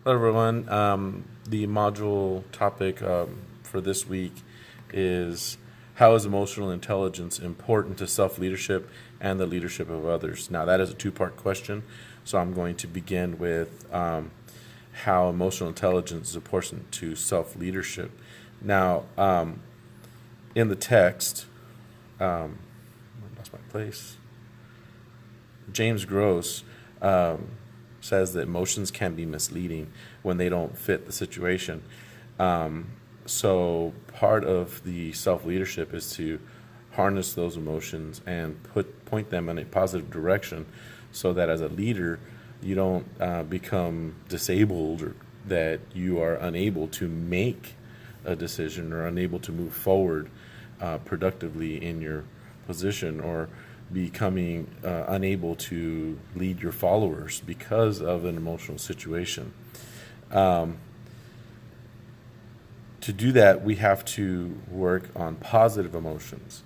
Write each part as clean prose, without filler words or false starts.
Hello, everyone. The module topic for this week is how is emotional intelligence important to self leadership and the leadership of others? Now, that is a two-part question, so I'm going to begin with how emotional intelligence is important to self leadership. Now, in the text, I lost my place. James Gross says that emotions can be misleading when they don't fit the situation. So part of the self leadership is to harness those emotions and point them in a positive direction, so that as a leader you don't become disabled, or that you are unable to make a decision or unable to move forward productively in your position, or becoming unable to lead your followers because of an emotional situation. To do that, we have to work on positive emotions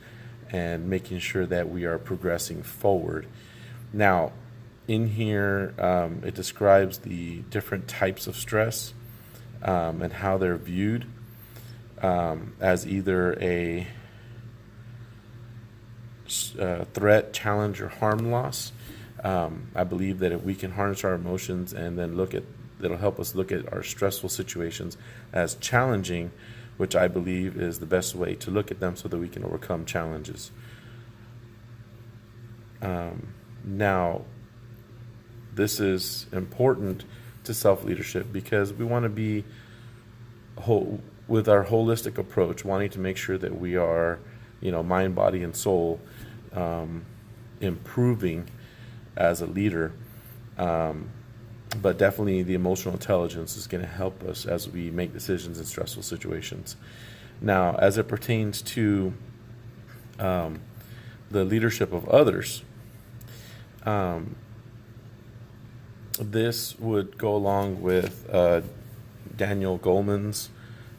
and making sure that we are progressing forward. Now, in here, it describes the different types of stress and how they're viewed as either a threat, challenge, or harm loss. I believe that if we can harness our emotions and then it'll help us look at our stressful situations as challenging, which I believe is the best way to look at them so that we can overcome challenges. Now, this is important to self-leadership because we want to be with our holistic approach, wanting to make sure that we are, mind, body, and soul, improving as a leader. But definitely the emotional intelligence is going to help us as we make decisions in stressful situations. Now, as it pertains to the leadership of others, this would go along with Daniel Goleman's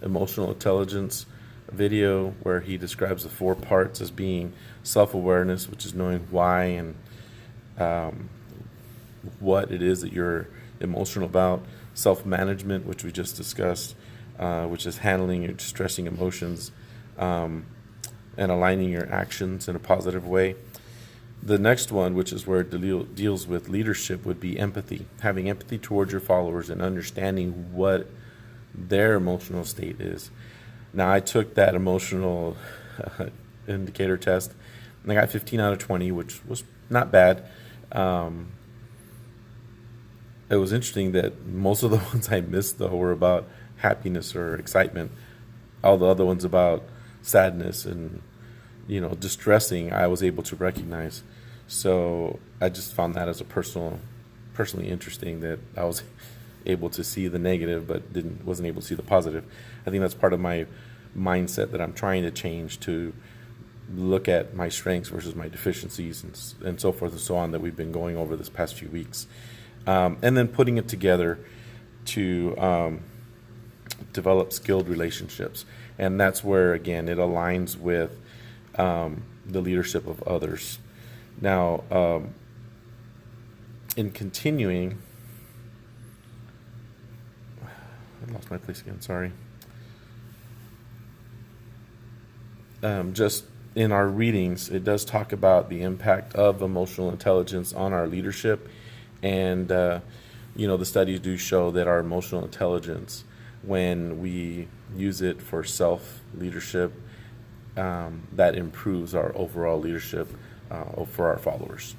emotional intelligence video, where he describes the four parts as being self-awareness, which is knowing why and what it is that you're emotional about; self-management, which we just discussed, which is handling your distressing emotions and aligning your actions in a positive way. The next one, which is where it deals with leadership, would be empathy, having empathy towards your followers and understanding what their emotional state is. Now, I took that emotional indicator test, and I got 15 out of 20, which was not bad. It was interesting that most of the ones I missed, though, were about happiness or excitement. All the other ones about sadness and distressing, I was able to recognize. So I just found that as a personally interesting, that I was able to see the negative but wasn't able to see the positive. I think that's part of my mindset that I'm trying to change, to look at my strengths versus my deficiencies, and so forth and so on, that we've been going over this past few weeks, and then putting it together to develop skilled relationships. And that's where, again, it aligns with the leadership of others. Now, in continuing, I lost my place again, sorry. Just in our readings, it does talk about the impact of emotional intelligence on our leadership. And, the studies do show that our emotional intelligence, when we use it for self-leadership, that improves our overall leadership for our followers.